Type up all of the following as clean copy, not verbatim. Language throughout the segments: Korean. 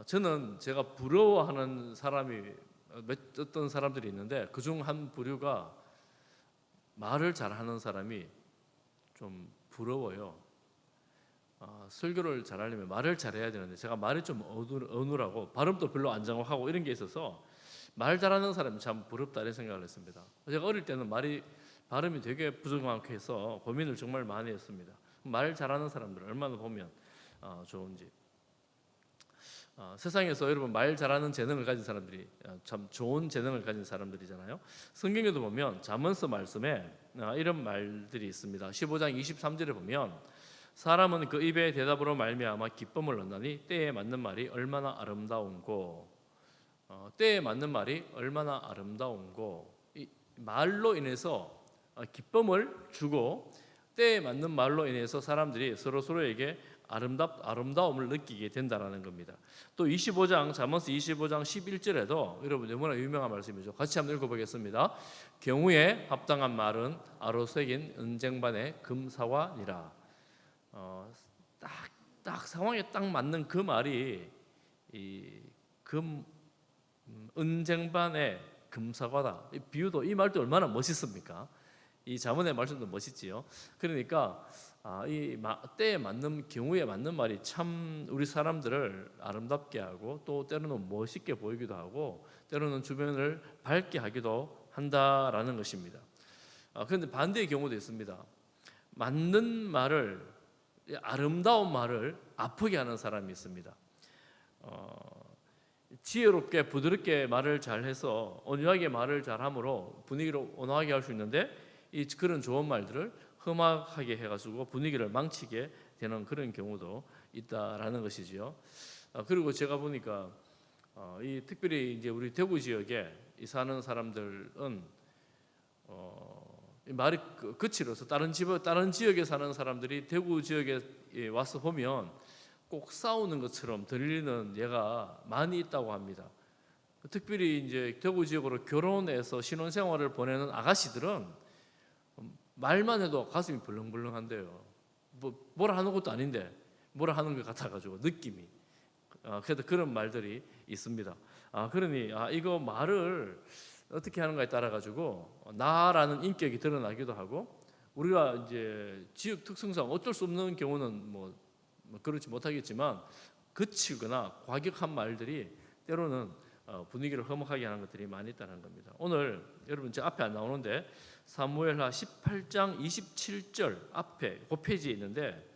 저는 제가 부러워하는 사람이 어떤 사람들이 있는데 그중 한 부류가 말을 잘하는 사람이 좀 부러워요. 설교를 잘하려면 말을 잘해야 되는데 제가 말이 좀 어눌하고 발음도 별로 안 정확하고 이런 게 있어서 말 잘하는 사람이 참 부럽다 이런 생각을 했습니다. 제가 어릴 때는 발음이 되게 부정확해서 고민을 정말 많이 했습니다. 말 잘하는 사람들 얼마나 보면 좋은지. 세상에서 여러분 말 잘하는 재능을 가진 사람들이 참 좋은 재능을 가진 사람들이잖아요. 성경에도 보면 잠언서 말씀에 이런 말들이 있습니다. 15장 23절에 보면 사람은 그 입의 대답으로 말미암아 기쁨을 얻나니 때에 맞는 말이 얼마나 아름다운고. 때에 맞는 말이 얼마나 아름다운고. 이 말로 인해서 기쁨을 주고 때에 맞는 말로 인해서 사람들이 서로에게 아름다움을 느끼게 된다라는 겁니다. 또 25장 잠언서 25장 11절에도 여러분 너무나 유명한 말씀이죠. 같이 한번 읽어보겠습니다. 경우에 합당한 말은 아로새긴 은쟁반의 금사과니라. 딱 상황에 딱 맞는 그 말이 이 은쟁반의 금사과다. 이 비유도 이 말도 얼마나 멋있습니까? 이 잠언의 말씀도 멋있지요. 그러니까 이 때에 맞는 경우에 맞는 말이 참 우리 사람들을 아름답게 하고 또 때로는 멋있게 보이기도 하고 때로는 주변을 밝게 하기도 한다라는 것입니다. 그런데 반대의 경우도 있습니다. 맞는 말을 아름다운 말을 아프게 하는 사람이 있습니다. 지혜롭게 부드럽게 말을 잘해서 온유하게 말을 잘함으로 분위기를 온화하게 할 수 있는데 그런 좋은 말들을 험악하게 해가지고 분위기를 망치게 되는 그런 경우도 있다라는 것이지요. 그리고 제가 보니까 특별히 이제 우리 대구 지역에 사는 사람들은 말이 거칠어서 다른 지역에 사는 사람들이 대구 지역에 와서 보면 꼭 싸우는 것처럼 들리는 예가 많이 있다고 합니다. 특별히 이제 대구 지역으로 결혼해서 신혼생활을 보내는 아가씨들은 말만 해도 가슴이 벌렁벌렁한데요. 뭐라 하는 것도 아닌데 뭐라 하는 것 같아가지고 느낌이. 그래도 그런 말들이 있습니다. 그러니 이거 말을 어떻게 하는가에 따라 가지고 나라는 인격이 드러나기도 하고 우리가 이제 지역 특성상 어쩔 수 없는 경우는 뭐 그렇지 못하겠지만 거칠거나 과격한 말들이 때로는 분위기를 험악하게 하는 것들이 많이 있다는 겁니다. 오늘 여러분 제 앞에 안 나오는데 사무엘하 18장 27절 앞에 그 페이지에 있는데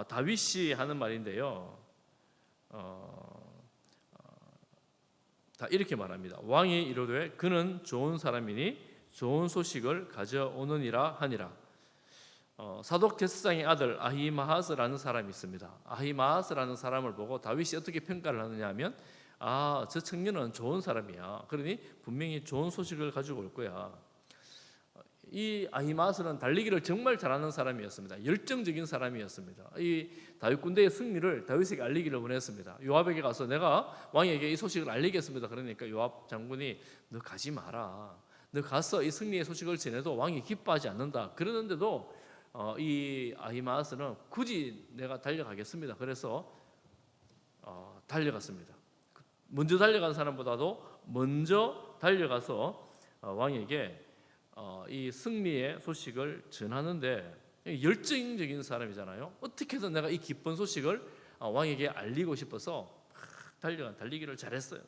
다윗이 하는 말인데요. 다 이렇게 말합니다. 왕이 이르되 그는 좋은 사람이니 좋은 소식을 가져오느니라 하니라. 사독 게스상의 아들 아히마아스라는 사람이 있습니다. 아히마아스라는 사람을 보고 다윗이 어떻게 평가를 하느냐 하면 저 청년은 좋은 사람이야. 그러니 분명히 좋은 소식을 가지고 올 거야. 이 아히마아스는 달리기를 정말 잘하는 사람이었습니다. 열정적인 사람이었습니다. 이 다윗 군대의 승리를 다윗에게 알리기를 원했습니다. 요압에게 가서 내가 왕에게 이 소식을 알리겠습니다. 그러니까 요압 장군이 너 가지 마라. 너 가서 이 승리의 소식을 전해도 왕이 기뻐하지 않는다. 그러는데도 이 아히마아스는 굳이 내가 달려가겠습니다. 그래서 달려갔습니다. 먼저 달려간 사람보다도 먼저 달려가서 왕에게 이 승리의 소식을 전하는데 열정적인 사람이잖아요. 어떻게든 내가 이 기쁜 소식을 왕에게 알리고 싶어서 달리기를 잘했어요.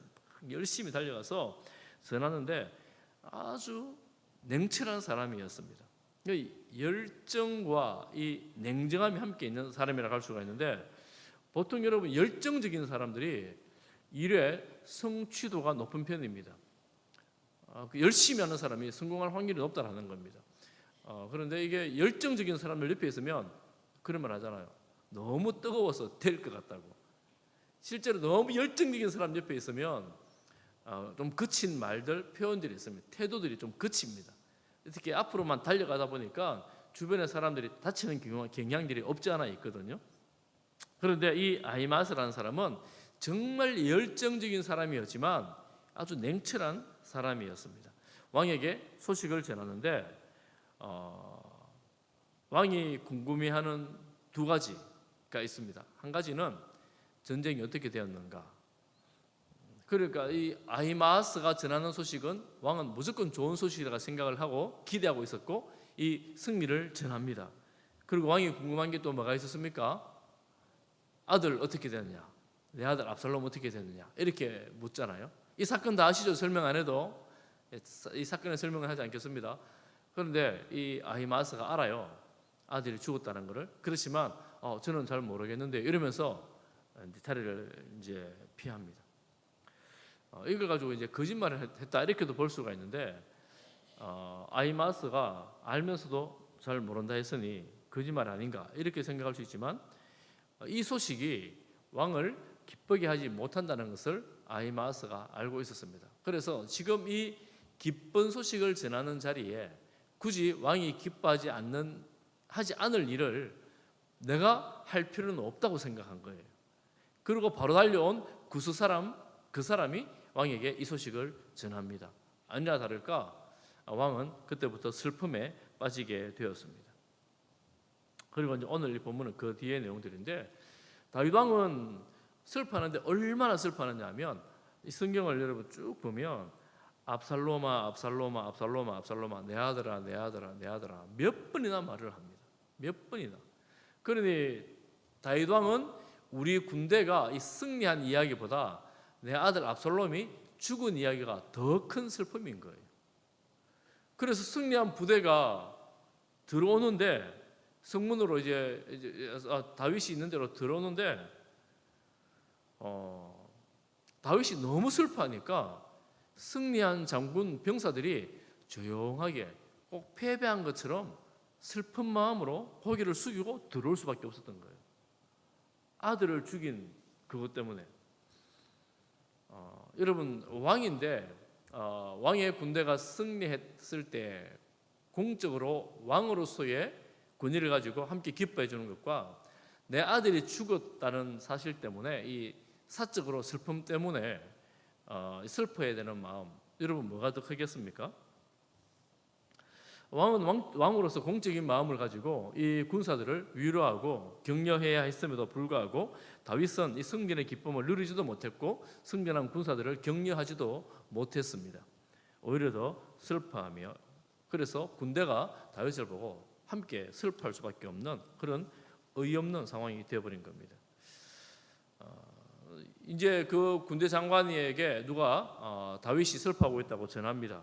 열심히 달려가서 전하는데 아주 냉철한 사람이었습니다. 열정과 이 냉정함이 함께 있는 사람이라고 할 수가 있는데 보통 여러분 열정적인 사람들이 일에 성취도가 높은 편입니다. 열심히 하는 사람이 성공할 확률이 높다는 겁니다. 그런데 이게 열정적인 사람들 옆에 있으면 그런 말 하잖아요. 너무 뜨거워서 될 것 같다고. 실제로 너무 열정적인 사람 옆에 있으면 좀 거친 말들, 표현들이 있습니다. 태도들이 좀 거칩니다. 특히 앞으로만 달려가다 보니까 주변의 사람들이 다치는 경향들이 없지 않아 있거든요. 그런데 이 아히마아스라는 사람은 정말 열정적인 사람이었지만 아주 냉철한 사람이었습니다. 왕에게 소식을 전하는데 왕이 궁금해하는 두 가지가 있습니다. 한 가지는 전쟁이 어떻게 되었는가, 그러니까 이 아히마아스가 전하는 소식은 왕은 무조건 좋은 소식이라고 생각을 하고 기대하고 있었고 이 승리를 전합니다. 그리고 왕이 궁금한 게 또 뭐가 있었습니까? 아들 어떻게 됐느냐, 내 아들 압살롬 어떻게 됐느냐 이렇게 묻잖아요. 이 사건 다 아시죠? 설명 안 해도 이 사건의 설명을 하지 않겠습니다. 그런데 이 아히마아스가 알아요. 아들이 죽었다는 것을. 그렇지만 저는 잘 모르겠는데 이러면서 자리를 이제 피합니다. 이걸 가지고 이제 거짓말을 했다 이렇게도 볼 수가 있는데 아히마아스가 알면서도 잘 모른다 했으니 거짓말 아닌가 이렇게 생각할 수 있지만 이 소식이 왕을 기쁘게 하지 못한다는 것을 아히마아스가 알고 있었습니다. 그래서 지금 이 기쁜 소식을 전하는 자리에 굳이 왕이 기뻐하지 하지 않을 일을 내가 할 필요는 없다고 생각한 거예요. 그리고 바로 달려온 그 사람이 왕에게 이 소식을 전합니다. 아니나 다를까 왕은 그때부터 슬픔에 빠지게 되었습니다. 그리고 이제 오늘 이 본문은 그 뒤의 내용들인데 다윗 왕은 슬퍼하는데 얼마나 슬퍼하느냐면 이 성경을 여러분 쭉 보면 압살롬아 압살롬아 압살롬아 압살롬아 내 아들아 내 아들아 내 아들아 몇 번이나 말을 합니다. 몇 번이나. 그러니 다윗 왕은 우리 군대가 이 승리한 이야기보다 내 아들 압살롬이 죽은 이야기가 더 큰 슬픔인 거예요. 그래서 승리한 부대가 들어오는데 성문으로 이제 다윗이 있는 데로 들어오는데 다윗이 너무 슬퍼하니까 승리한 장군 병사들이 조용하게 꼭 패배한 것처럼 슬픈 마음으로 고개를 숙이고 들어올 수밖에 없었던 거예요. 아들을 죽인 그것 때문에. 여러분 왕인데 왕의 군대가 승리했을 때 공적으로 왕으로서의 권위를 가지고 함께 기뻐해 주는 것과 내 아들이 죽었다는 사실 때문에 이 사적으로 슬픔 때문에 슬퍼해야 되는 마음, 여러분 뭐가 더 크겠습니까? 왕은 왕으로서 공적인 마음을 가지고 이 군사들을 위로하고 격려해야 했음에도 불구하고 다윗은 이 승전의 기쁨을 누리지도 못했고 승전한 군사들을 격려하지도 못했습니다. 오히려 더 슬퍼하며 그래서 군대가 다윗을 보고 함께 슬퍼할 수밖에 없는 그런 어이없는 상황이 되어버린 겁니다. 이제 그 군대 장관에게 누가 다윗이 슬퍼하고 있다고 전합니다.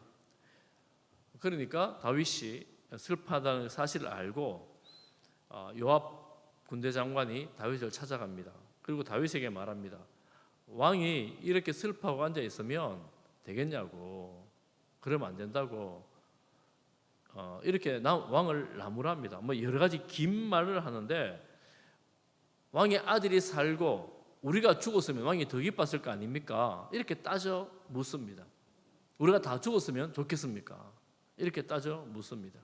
그러니까 다윗이 슬퍼하다는 사실을 알고 요압 군대 장관이 다윗을 찾아갑니다. 그리고 다윗에게 말합니다. 왕이 이렇게 슬퍼하고 앉아 있으면 되겠냐고, 그러면 안 된다고 이렇게 왕을 나무랍니다. 뭐 여러 가지 긴 말을 하는데 왕의 아들이 살고 우리가 죽었으면 왕이 더 기뻤을 거 아닙니까? 이렇게 따져 묻습니다. 우리가 다 죽었으면 좋겠습니까? 이렇게 따져 묻습니다.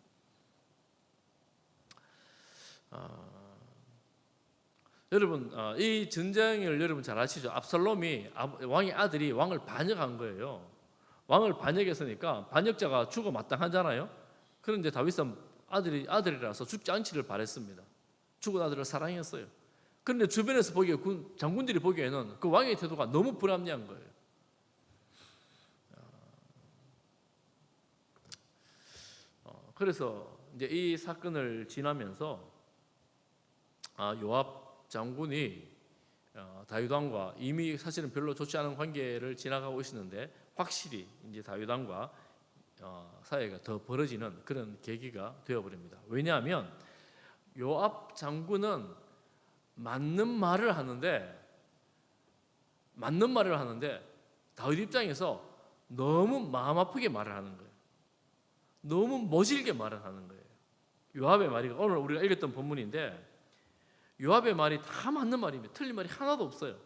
여러분 이 전쟁을 여러분 잘 아시죠? 압살롬이 왕의 아들이 왕을 반역한 거예요. 왕을 반역했으니까 반역자가 죽어 마땅하잖아요. 그런데 다윗은 아들이라서 죽지 않기를 바랬습니다. 죽은 아들을 사랑했어요. 그런데 주변에서 보기에 장군들이 보기에는 그 왕의 태도가 너무 불합리한 거예요. 그래서 이제 이 사건을 지나면서 요압 장군이 다윗 왕과 이미 사실은 별로 좋지 않은 관계를 지나가고 있었는데 확실히 이제 다윗 왕과 사이가 더 벌어지는 그런 계기가 되어버립니다. 왜냐하면 요압 장군은 맞는 말을 하는데 다윗 입장에서 너무 마음 아프게 말을 하는 거예요. 너무 모질게 말을 하는 거예요. 요압의 말이 오늘 우리가 읽었던 본문인데 요압의 말이 다 맞는 말입니다. 틀린 말이 하나도 없어요.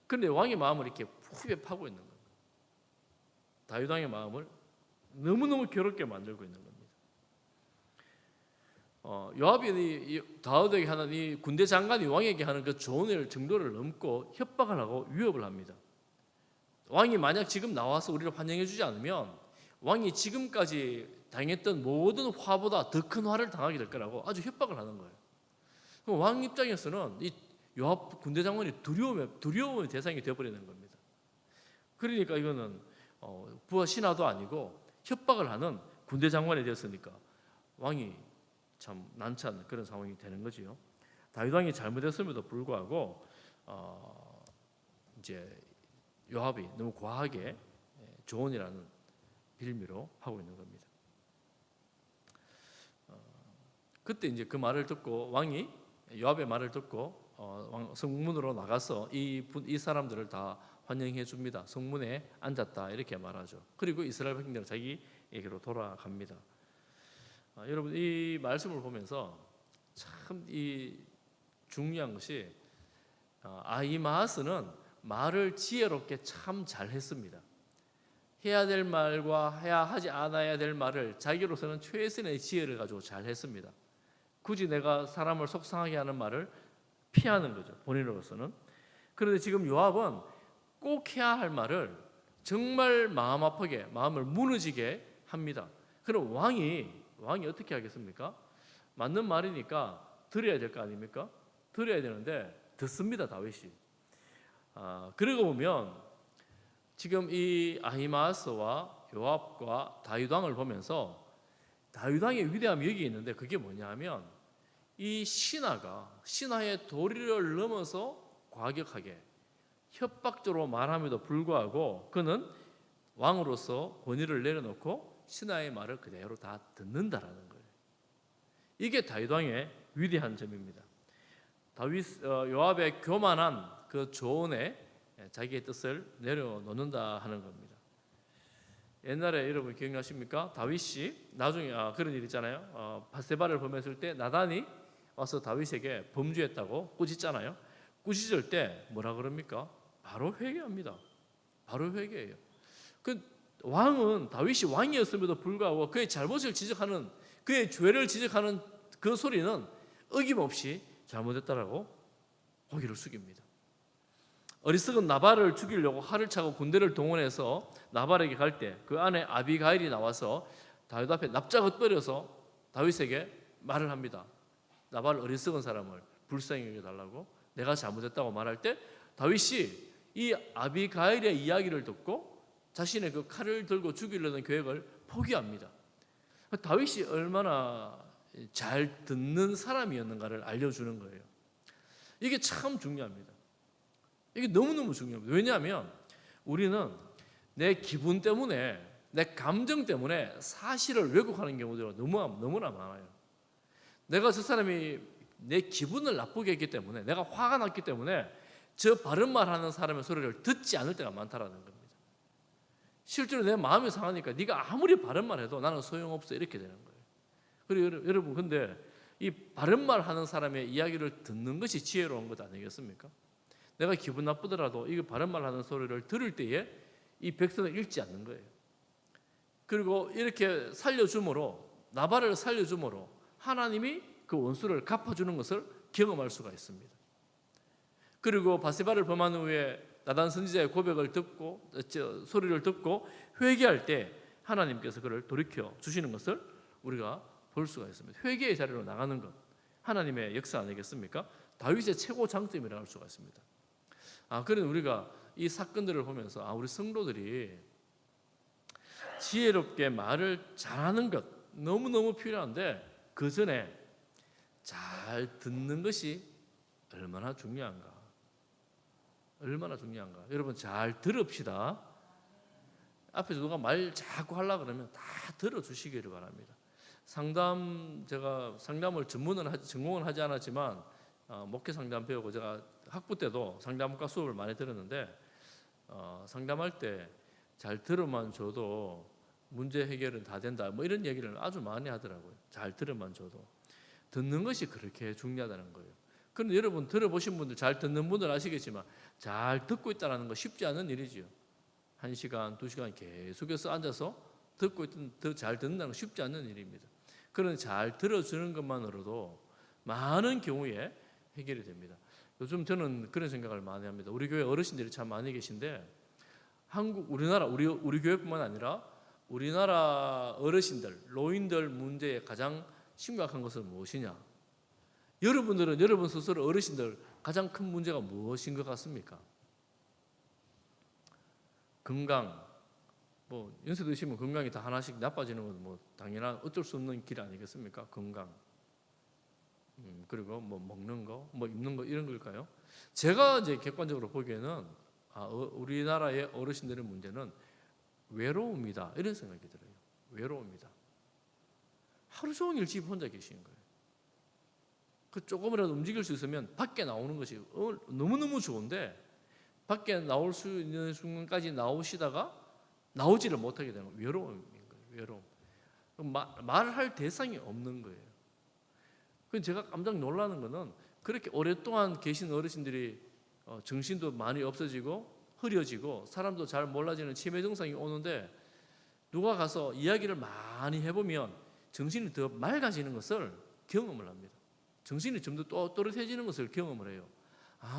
그런데 왕의 마음을 이렇게 후벼 파고 있는 거예요. 다윗 왕의 마음을 너무너무 괴롭게 만들고 있는 겁니다. 요압이 다윗에게 하는 이 군대 장관이 왕에게 하는 그 조언의 정도를 넘고 협박을 하고 위협을 합니다. 왕이 만약 지금 나와서 우리를 환영해 주지 않으면 왕이 지금까지 당했던 모든 화보다 더 큰 화를 당하게 될 거라고 아주 협박을 하는 거예요. 그럼 왕 입장에서는 이 요압 군대 장관이 두려움의 대상이 되어버리는 겁니다. 그러니까 이거는 부하 신하도 아니고 협박을 하는 군대 장관이 되었으니까 왕이 참 난처한 그런 상황이 되는 거지요. 다윗 왕이 잘못했음에도 불구하고 이제 요압이 너무 과하게 조언이라는 빌미로 하고 있는 겁니다. 그때 이제 그 말을 듣고 왕이 요압의 말을 듣고 성문으로 나가서 이 사람들을 다 환영해 줍니다. 성문에 앉았다 이렇게 말하죠. 그리고 이스라엘 백성들은 자기에게로 돌아갑니다. 여러분 이 말씀을 보면서 참 이 중요한 것이 아히마아스는 말을 지혜롭게 참 잘했습니다. 해야 될 말과 하지 않아야 될 말을 자기로서는 최선의 지혜를 가지고 잘했습니다. 굳이 내가 사람을 속상하게 하는 말을 피하는 거죠. 본인으로서는. 그런데 지금 요압은 꼭 해야 할 말을 정말 마음 아프게 마음을 무너지게 합니다. 그럼 왕이 어떻게 하겠습니까? 맞는 말이니까 들어야 될 거 아닙니까? 들어야 되는데 듣습니다. 다윗이. 그러고 보면 지금 이 아히마아스와 요압과 다윗 왕을 보면서 다윗 왕의 위대함이 여기 있는데 그게 뭐냐면 이 신하의 도리를 넘어서 과격하게 협박적으로 말함에도 불구하고 그는 왕으로서 권위를 내려놓고 신하의 말을 그대로 다 듣는다라는 거예요. 이게 다윗 왕의 위대한 점입니다. 요압의 교만한 그 조언에 자기의 뜻을 내려놓는다 하는 겁니다. 옛날에 여러분 기억나십니까? 다윗이 나중에 그런 일 있잖아요. 바세바를 범했을 때 나단이 와서 다윗에게 범죄했다고 꾸짖잖아요. 꾸짖을 때 뭐라 그럽니까? 바로 회개합니다. 바로 회개해요. 그 왕은 다윗이 왕이었음에도 불구하고 그의 잘못을 지적하는 그의 죄를 지적하는 그 소리는 어김없이 잘못했다라고 고개를 숙입니다. 어리석은 나발을 죽이려고 활을 차고 군대를 동원해서 나발에게 갈 때 그 안에 아비가일이 나와서 다윗 앞에 납작엇거려서 다윗에게 말을 합니다. 나발 어리석은 사람을 불쌍히 여겨달라고 내가 잘못했다고 말할 때 다윗이 이 아비가일의 이야기를 듣고 자신의 그 칼을 들고 죽이려는 계획을 포기합니다. 다윗이 얼마나 잘 듣는 사람이었는가를 알려주는 거예요. 이게 참 중요합니다. 이게 너무너무 중요합니다. 왜냐하면 우리는 내 기분 때문에 내 감정 때문에 사실을 왜곡하는 경우가 너무나 많아요. 내가 저 사람이 내 기분을 나쁘게 했기 때문에 내가 화가 났기 때문에 저 바른 말하는 사람의 소리를 듣지 않을 때가 많다라는 겁니다. 실제로 내 마음이 상하니까 네가 아무리 바른 말해도 나는 소용없어 이렇게 되는 거예요. 그리고 여러분 근데 이 바른 말하는 사람의 이야기를 듣는 것이 지혜로운 것 아니겠습니까? 내가 기분 나쁘더라도 이 바른 말하는 소리를 들을 때에 이 백성을 잃지 않는 거예요. 그리고 이렇게 살려줌으로 나발을 살려줌으로 하나님이 그 원수를 갚아주는 것을 경험할 수가 있습니다. 그리고 바세바를 범한 후에 나단 선지자의 고백을 듣고 소리를 듣고 회개할 때 하나님께서 그를 돌이켜 주시는 것을 우리가 볼 수가 있습니다. 회개의 자리로 나가는 것 하나님의 역사 아니겠습니까? 다윗의 최고 장점이라고 할 수가 있습니다. 그런 우리가 이 사건들을 보면서 우리 성도들이 지혜롭게 말을 잘하는 것 너무너무 필요한데 그 전에 잘 듣는 것이 얼마나 중요한가. 여러분 잘 들읍시다. 앞에서 누가 말 자꾸 하려고 그러면 다 들어주시기를 바랍니다. 제가 상담을 전공은 하지 않았지만 목회 상담 배우고 제가 학부 때도 상담과 수업을 많이 들었는데 상담할 때 잘 들어만 줘도 문제 해결은 다 된다 뭐 이런 얘기를 아주 많이 하더라고요. 잘 들어만 줘도 듣는 것이 그렇게 중요하다는 거예요. 그런데 여러분 들어보신 분들 잘 듣는 분들 아시겠지만 잘 듣고 있다는 거 쉽지 않은 일이지요. 1시간, 2시간 계속해서 앉아서 듣고 있던 잘 듣는다는 건 쉽지 않은 일입니다. 그런데 잘 들어주는 것만으로도 많은 경우에 해결이 됩니다. 요즘 저는 그런 생각을 많이 합니다. 우리 교회 어르신들이 참 많이 계신데 우리 교회뿐만 아니라 우리나라 어르신들, 노인들 문제의 가장 심각한 것은 무엇이냐? 여러분들은 여러분 스스로 어르신들 가장 큰 문제가 무엇인 것 같습니까? 건강, 뭐 연세 드시면 건강이 다 하나씩 나빠지는 건 뭐 당연한 어쩔 수 없는 길 아니겠습니까? 건강. 그리고 뭐 먹는 거, 뭐 입는 거 이런 걸까요? 제가 이제 객관적으로 보기에는 우리나라의 어르신들의 문제는 외로움이다 이런 생각이 들어요. 외로움이다. 하루 종일 집 혼자 계시는 거예요. 그 조금이라도 움직일 수 있으면 밖에 나오는 것이 너무너무 좋은데 밖에 나올 수 있는 순간까지 나오시다가 나오지를 못하게 되는 외로움인 거예요. 외로움. 말할 대상이 없는 거예요. 그래서 제가 깜짝 놀라는 거는 그렇게 오랫동안 계신 어르신들이 정신도 많이 없어지고 흐려지고 사람도 잘 몰라지는 치매 증상이 오는데 누가 가서 이야기를 많이 해보면 정신이 더 맑아지는 것을 경험을 합니다. 정신이 좀 더 또렷해지는 것을 경험을 해요.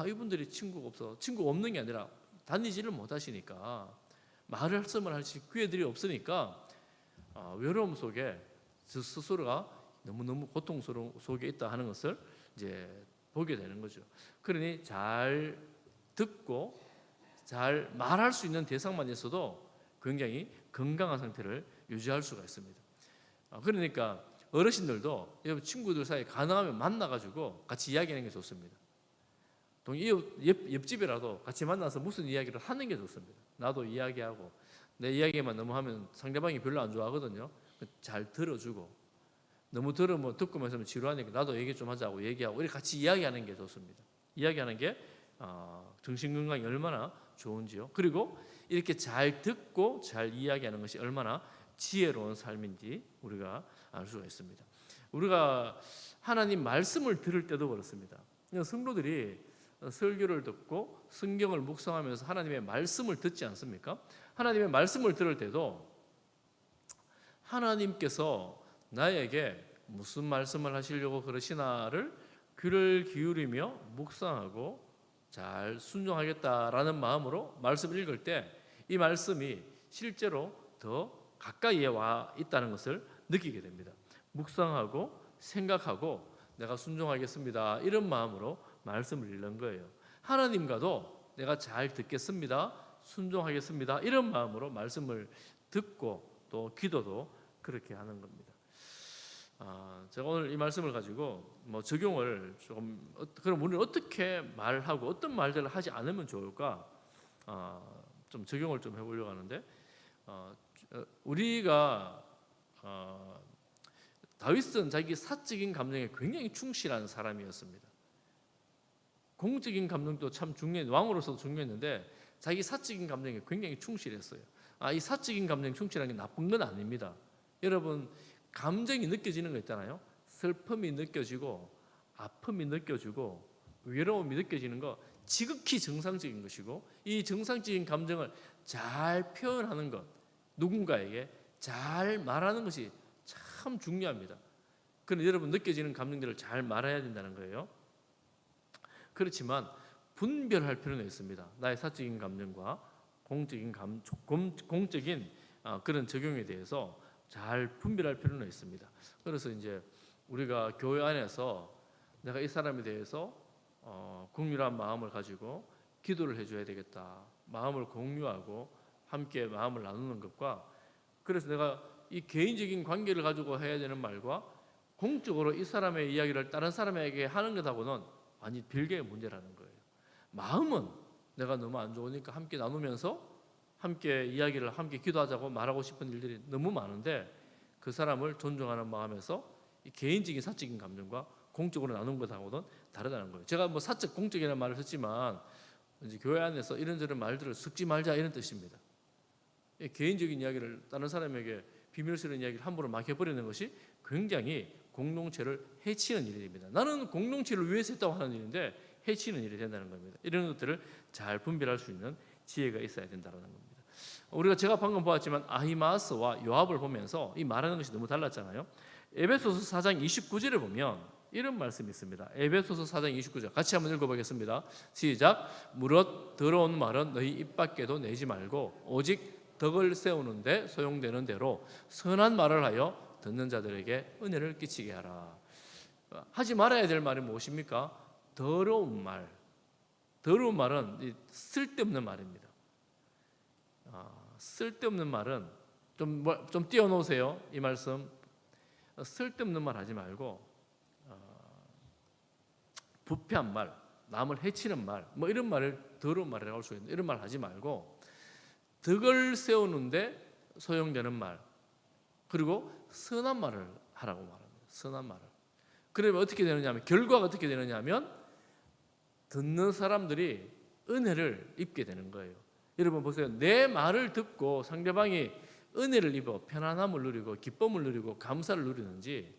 이분들이 친구가 없는 게 아니라 다니지를 못하시니까 말씀을 하실 기회들이 없으니까 외로움 속에 스스로가 너무너무 고통 속에 있다 하는 것을 이제 보게 되는 거죠. 그러니 잘 듣고 잘 말할 수 있는 대상만 있어도 굉장히 건강한 상태를 유지할 수가 있습니다. 그러니까 어르신들도 친구들 사이에 가능하면 만나가지고 같이 이야기하는 게 좋습니다. 옆집이라도 같이 만나서 무슨 이야기를 하는 게 좋습니다. 나도 이야기하고 내 이야기만 너무 하면 상대방이 별로 안 좋아하거든요. 잘 들어주고 너무 들으면 듣고만 있으면 지루하니까 나도 얘기 좀 하자고 얘기하고 이렇게 같이 이야기하는 게 좋습니다. 이야기하는 게 정신 건강이 얼마나 좋은지요. 그리고 이렇게 잘 듣고 잘 이야기하는 것이 얼마나 지혜로운 삶인지 우리가 알 수가 있습니다. 우리가 하나님 말씀을 들을 때도 그렇습니다. 성도들이 설교를 듣고 성경을 묵상하면서 하나님의 말씀을 듣지 않습니까? 하나님의 말씀을 들을 때도 하나님께서 나에게 무슨 말씀을 하시려고 그러시나를 귀를 기울이며 묵상하고 잘 순종하겠다라는 마음으로 말씀을 읽을 때 이 말씀이 실제로 더 가까이에 와 있다는 것을 느끼게 됩니다. 묵상하고 생각하고 내가 순종하겠습니다. 이런 마음으로 말씀을 읽는 거예요. 하나님과도 내가 잘 듣겠습니다. 순종하겠습니다. 이런 마음으로 말씀을 듣고 또 기도도 그렇게 하는 겁니다. 제가 오늘 이 말씀을 가지고 적용을 조금 그럼 우리는 어떻게 말하고 어떤 말들을 하지 않으면 좋을까? 좀 적용을 좀 해보려고 하는데 우리가 다윗은 자기 사적인 감정에 굉장히 충실한 사람이었습니다. 공적인 감정도 참 왕으로서도 중요했는데 자기 사적인 감정에 굉장히 충실했어요. 이 사적인 감정에 충실한 게 나쁜 건 아닙니다. 여러분 감정이 느껴지는 거 있잖아요. 슬픔이 느껴지고 아픔이 느껴지고 외로움이 느껴지는 거 지극히 정상적인 것이고 이 정상적인 감정을 잘 표현하는 것, 누군가에게 잘 말하는 것이 참 중요합니다. 그런데 여러분 느껴지는 감정들을 잘 말해야 된다는 거예요. 그렇지만 분별할 필요는 있습니다. 나의 사적인 감정과 공적인 그런 적용에 대해서 잘 분별할 필요는 있습니다. 그래서 이제 우리가 교회 안에서 내가 이 사람에 대해서 긍휼한 마음을 가지고 기도를 해줘야 되겠다. 마음을 공유하고 함께 마음을 나누는 것과 그래서 내가 이 개인적인 관계를 가지고 해야 되는 말과 공적으로 이 사람의 이야기를 다른 사람에게 하는 것하고는 완전히 별개의 문제라는 거예요. 마음은 내가 너무 안 좋으니까 함께 나누면서 함께 이야기를 함께 기도하자고 말하고 싶은 일들이 너무 많은데 그 사람을 존중하는 마음에서 이 개인적인 사적인 감정과 공적으로 나눈 것하고는 다르다는 거예요. 제가 사적 공적이라는 말을 썼지만 이제 교회 안에서 이런저런 말들을 섞지 말자 이런 뜻입니다. 개인적인 이야기를 다른 사람에게 비밀스러운 이야기를 함부로 막 해버리는 것이 굉장히 공동체를 해치는 일입니다. 나는 공동체를 위해서 했다고 하는 일인데 해치는 일이 된다는 겁니다. 이런 것들을 잘 분별할 수 있는 지혜가 있어야 된다는 겁니다. 제가 방금 보았지만 아히마스와 요압을 보면서 이 말하는 것이 너무 달랐잖아요. 에베소서 4장 29절에 보면 이런 말씀이 있습니다. 에베소서 4장 29절 같이 한번 읽어보겠습니다. 시작. 무릇 더러운 말은 너희 입 밖에도 내지 말고 오직 덕을 세우는데 소용되는 대로 선한 말을 하여 듣는 자들에게 은혜를 끼치게 하라. 하지 말아야 될 말이 무엇입니까? 더러운 말. 더러운 말은 쓸데없는 말입니다. 쓸데없는 말은 좀 띄워놓으세요. 이 말씀. 쓸데없는 말 하지 말고 부패한 말, 남을 해치는 말, 뭐 이런 말을 더러운 말이라고 할 수 있는데 이런 말 하지 말고 덕을 세우는데 소용되는 말, 그리고 선한 말을 하라고 말합니다. 선한 말을. 그러면 어떻게 되느냐면 결과가 어떻게 되느냐면 듣는 사람들이 은혜를 입게 되는 거예요. 여러분 보세요. 내 말을 듣고 상대방이 은혜를 입어 편안함을 누리고 기쁨을 누리고 감사를 누리는지,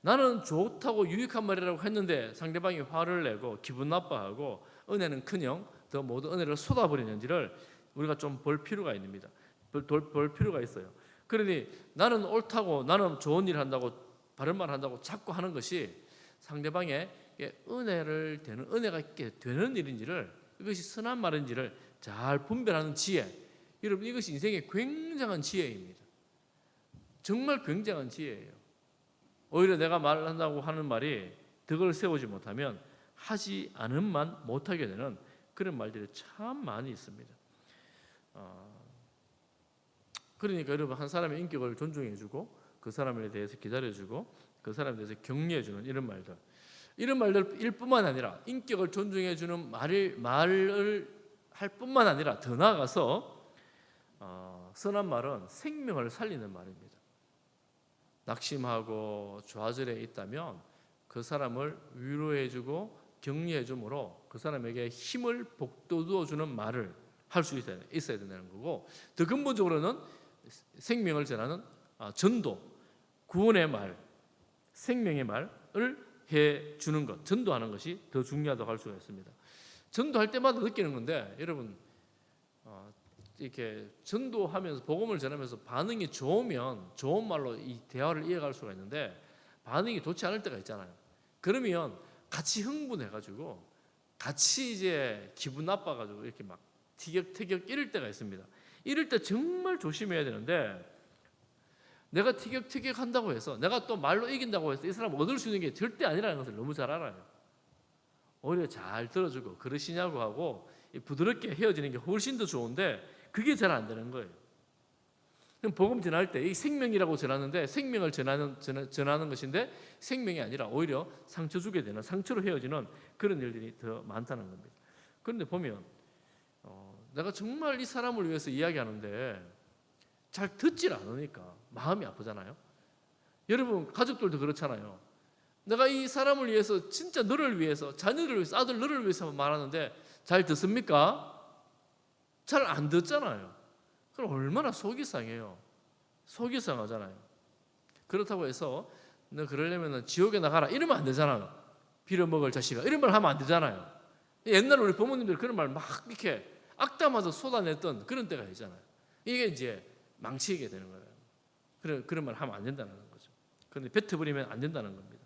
나는 좋다고 유익한 말이라고 했는데 상대방이 화를 내고 기분 나빠하고 은혜는커녕 더 모든 은혜를 쏟아버리는지를 우리가 좀 볼 필요가 있습니다. 볼 필요가 있어요. 그러니 나는 옳다고, 나는 좋은 일 한다고, 바른 말 한다고 자꾸 하는 것이 상대방의 은혜가 있게 되는 일인지를, 이것이 선한 말인지를 잘 분별하는 지혜, 여러분 이것이 인생의 굉장한 지혜입니다. 정말 굉장한 지혜예요. 오히려 내가 말한다고 하는 말이 덕을 세우지 못하면 하지 않음만 못하게 되는 그런 말들이 참 많이 있습니다. 그러니까 여러분 한 사람의 인격을 존중해주고 그 사람에 대해서 기다려주고 그 사람에 대해서 격려해주는 이런 말들일 뿐만 아니라 인격을 존중해주는 말을 할 뿐만 아니라 더 나아가서 선한 말은 생명을 살리는 말입니다. 낙심하고 좌절해 있다면 그 사람을 위로해주고 격려해줌으로 그 사람에게 힘을 북돋워주는 말을 할 수 있어야 된다는 거고, 더 근본적으로는 생명을 전하는 전도, 구원의 말, 생명의 말을 해주는 것, 전도하는 것이 더 중요하다고 할 수가 있습니다. 전도할 때마다 느끼는 건데 여러분 이렇게 전도하면서 복음을 전하면서 반응이 좋으면 좋은 말로 이 대화를 이어갈 수가 있는데 반응이 좋지 않을 때가 있잖아요. 그러면 같이 흥분해가지고 같이 이제 기분 나빠가지고 이렇게 막 티격태격 이럴 때가 있습니다. 이럴 때 정말 조심해야 되는데, 내가 티격태격 한다고 해서 내가 또 말로 이긴다고 해서 이 사람 얻을 수 있는 게 절대 아니라는 것을 너무 잘 알아요. 오히려 잘 들어주고 그러시냐고 하고 부드럽게 헤어지는 게 훨씬 더 좋은데 그게 잘 안 되는 거예요. 그럼 복음 전할 때 이 생명이라고 전하는데 생명을 전하는 것인데 생명이 아니라 오히려 상처 주게 되는, 상처로 헤어지는 그런 일들이 더 많다는 겁니다. 그런데 보면 내가 정말 이 사람을 위해서 이야기하는데 잘 듣질 않으니까 마음이 아프잖아요. 여러분 가족들도 그렇잖아요. 내가 이 사람을 위해서 진짜 너를 위해서, 자녀를 위해서, 아들 너를 위해서 말하는데 잘 듣습니까? 잘 안 듣잖아요. 그럼 얼마나 속이 상해요. 속이 상하잖아요. 그렇다고 해서 너 그러려면 지옥에 나가라 이러면 안 되잖아요. 빌어먹을 자식아 이런 말 하면 안 되잖아요. 옛날에 우리 부모님들 그런 말 막 이렇게 악담마저 쏟아냈던 그런 때가 있잖아요. 이게 이제 망치게 되는 거예요. 그런 말 하면 안 된다는 거죠. 그런데 뱉어버리면 안 된다는 겁니다.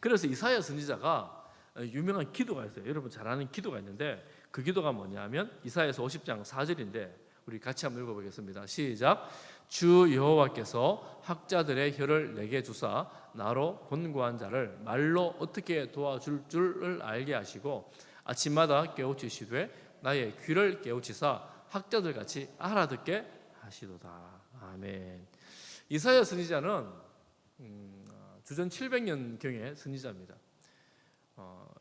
그래서 이사야 선지자가 유명한 기도가 있어요. 여러분 잘 아는 기도가 있는데 그 기도가 뭐냐면 이사야서 50장 4절인데 우리 같이 한번 읽어보겠습니다. 시작. 주 여호와께서 학자들의 혀를 내게 주사 나로 권고한 자를 말로 어떻게 도와줄 줄을 알게 하시고 아침마다 깨우치시되 나의 귀를 깨우치사 학자들 같이 알아듣게 하시도다. 아멘. 이사야 선지자는 주전 700년경의 선지자입니다.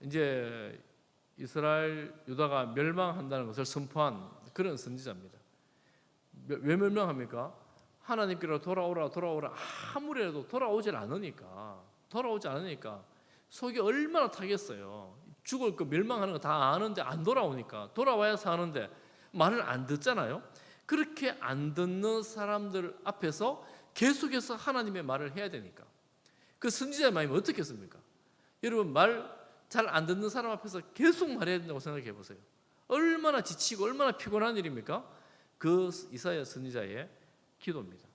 이제 이스라엘 유다가 멸망한다는 것을 선포한 그런 선지자입니다. 왜 멸망합니까? 하나님께로 돌아오라 아무래도 돌아오지 않으니까 속이 얼마나 타겠어요. 죽을 거 멸망하는 거 다 아는데 안 돌아오니까, 돌아와야 사는데 말을 안 듣잖아요. 그렇게 안 듣는 사람들 앞에서 계속해서 하나님의 말을 해야 되니까 그 선지자의 마음이 어떻겠습니까? 여러분 말 잘 안 듣는 사람 앞에서 계속 말해야 된다고 생각해 보세요. 얼마나 지치고 얼마나 피곤한 일입니까? 그 이사야 선지자의 기도입니다.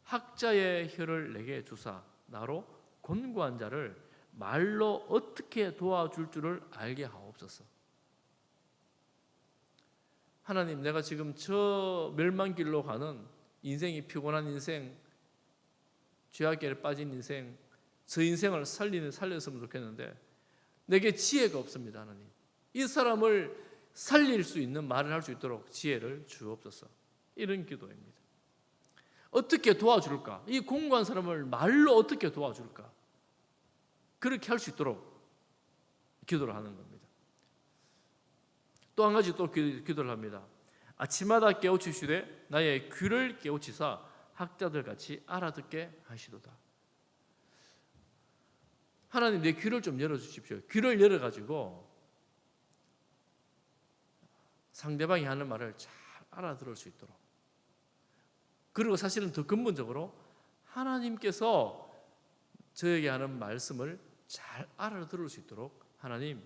학자의 혀를 내게 주사 나로 권고한 자를 말로 어떻게 도와줄 줄을 알게 하옵소서. 하나님, 내가 지금 저 멸망길로 가는 인생이 피곤한 인생, 죄악에 빠진 인생, 저 인생을 살렸으면 좋겠는데 내게 지혜가 없습니다. 하나님, 이 사람을 살릴 수 있는 말을 할 수 있도록 지혜를 주옵소서. 이런 기도입니다. 어떻게 도와줄까? 이 공고한 사람을 말로 어떻게 도와줄까? 그렇게 할 수 있도록 기도를 하는 겁니다. 또 한 가지 또 기도를 합니다. 아침마다 깨우치시되 나의 귀를 깨우치사 학자들 같이 알아듣게 하시도다. 하나님, 내 귀를 좀 열어주십시오. 귀를 열어가지고 상대방이 하는 말을 잘 알아들을 수 있도록. 그리고 사실은 더 근본적으로 하나님께서 저에게 하는 말씀을 잘 알아들을 수 있도록 하나님,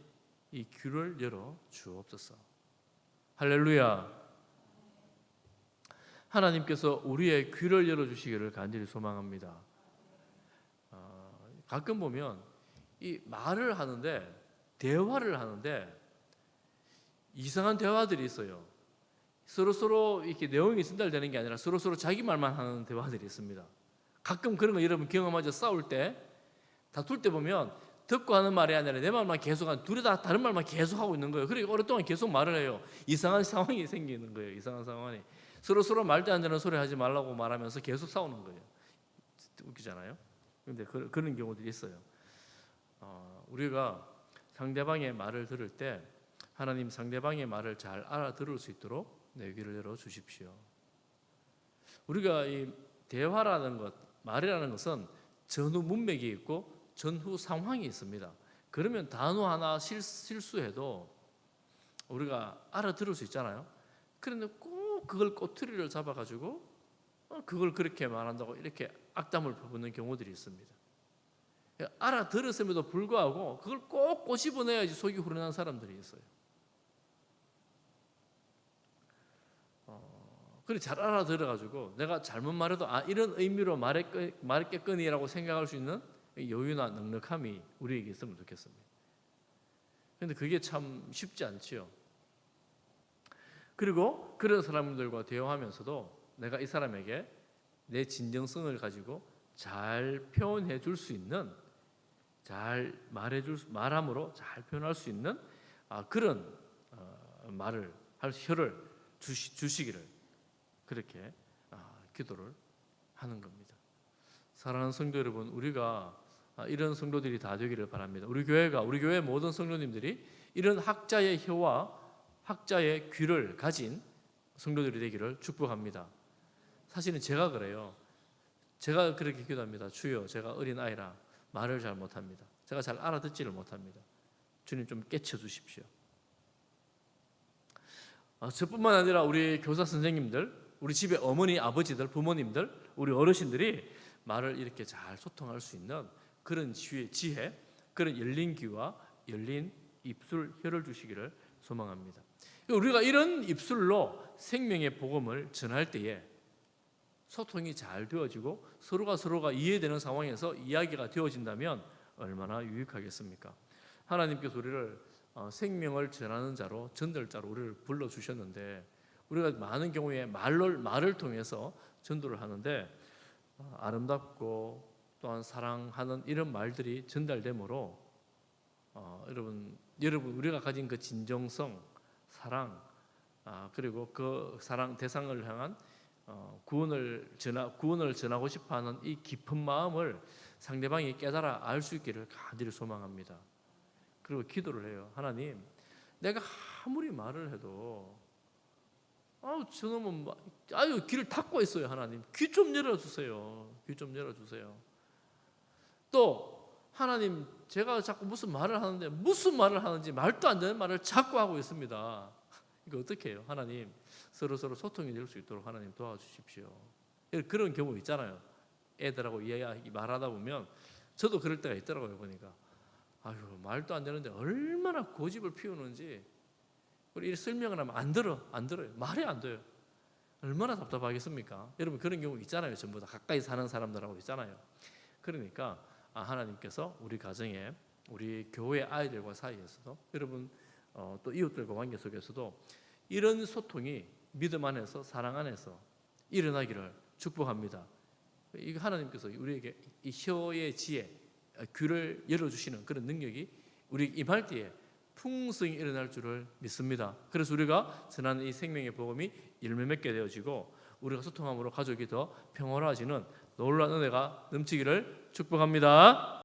이 귀를 열어 주옵소서. 할렐루야. 하나님께서 우리의 귀를 열어주시기를 간절히 소망합니다. 가끔 보면 이 말을 하는데, 대화를 하는데 이상한 대화들이 있어요. 서로 이렇게 내용이 전달되는 게 아니라 서로 자기 말만 하는 대화들이 있습니다. 가끔 그런 거 여러분 경험하죠? 싸울 때, 다툴 때 보면 듣고 하는 말이 아니라 내 말만 계속 하는, 둘이 다 다른 말만 계속 하고 있는 거예요. 그러니까 오랫동안 계속 말을 해요. 이상한 상황이 생기는 거예요. 이상한 상황이. 서로 말도 안 되는 소리 하지 말라고 말하면서 계속 싸우는 거예요. 웃기잖아요. 그런데 그런 경우들이 있어요. 우리가 상대방의 말을 들을 때 하나님, 상대방의 말을 잘 알아들을 수 있도록 내 귀를 열어 주십시오. 우리가 이 대화라는 것, 말이라는 것은 전후 문맥이 있고 전후 상황이 있습니다. 그러면 단어 하나 실수해도 우리가 알아들을 수 있잖아요. 그런데 꼭 그걸 꼬투리를 잡아가지고 그걸 그렇게 말한다고 이렇게 악담을 퍼붓는 경우들이 있습니다. 알아들었음에도 불구하고 그걸 꼭 꼬집어내야지 속이 후련한 사람들이 있어요. 그래 잘 알아들어가지고 내가 잘못 말해도 이런 의미로 말했겠거니라고 생각할 수 있는 여유나 넉넉함이 우리에게 있으면 좋겠습니다. 그런데 그게 참 쉽지 않지요. 그리고 그런 사람들과 대화하면서도 내가 이 사람에게 내 진정성을 가지고 잘 표현해 줄 수 있는, 잘 말함으로 잘 표현할 수 있는 그런 말을 할 혀를 주시기를 그렇게 기도를 하는 겁니다. 사랑하는 성도 여러분, 우리가 이런 성도들이 다 되기를 바랍니다. 우리 교회 모든 성도님들이 이런 학자의 혀와 학자의 귀를 가진 성도들이 되기를 축복합니다. 사실은 제가 그래요. 제가 그렇게 기도합니다. 주여, 제가 어린 아이라 말을 잘 못합니다. 제가 잘 알아듣지를 못합니다. 주님 좀 깨쳐 주십시오. 저뿐만 아니라 우리 교사 선생님들, 우리 집에 어머니, 아버지들, 부모님들, 우리 어르신들이 말을 이렇게 잘 소통할 수 있는 그런 지혜, 그런 열린 귀와 열린 입술, 혀를 주시기를 소망합니다. 우리가 이런 입술로 생명의 복음을 전할 때에 소통이 잘 되어지고 서로가 이해되는 상황에서 이야기가 되어진다면 얼마나 유익하겠습니까? 하나님께서 우리를 생명을 전하는 자로, 전달자로 우리를 불러주셨는데 우리가 많은 경우에 말을 통해서 전도를 하는데 아름답고 또한 사랑하는 이런 말들이 전달되므로 여러분 우리가 가진 그 진정성, 사랑, 그리고 그 사랑 대상을 향한 구원을 전하고 싶어하는 이 깊은 마음을 상대방이 깨달아 알 수 있기를 간절히 소망합니다. 그리고 기도를 해요. 하나님, 내가 아무리 말을 해도 저놈은 귀를 닫고 있어요. 하나님, 귀 좀 열어주세요. 귀 좀 열어주세요. 또 하나님, 제가 자꾸 무슨 말을 하는데 무슨 말을 하는지 말도 안 되는 말을 자꾸 하고 있습니다. 이거 어떻게 해요? 하나님, 서로 소통이 될 수 있도록 하나님 도와주십시오. 그런 경우 있잖아요. 애들하고 말하다 보면 저도 그럴 때가 있더라고요. 보니까 말도 안 되는데 얼마나 고집을 피우는지 우리 설명을 하면 안 들어요. 말이 안 돼요. 얼마나 답답하겠습니까? 여러분 그런 경우 있잖아요. 전부 다 가까이 사는 사람들하고 있잖아요. 그러니까 하나님께서 우리 가정에, 우리 교회 아이들과 사이에서도, 여러분 또 이웃들과 관계 속에서도 이런 소통이 믿음 안에서, 사랑 안에서 일어나기를 축복합니다. 이거 하나님께서 우리에게 이 혀의 지혜, 귀를 열어주시는 그런 능력이 우리 임할 때에 풍성이 일어날 줄을 믿습니다. 그래서 우리가 전하는 이 생명의 복음이 열매 맺게 되어지고 우리가 소통함으로 가족이 더 평화로워지는 놀라운 은혜가 넘치기를 축복합니다.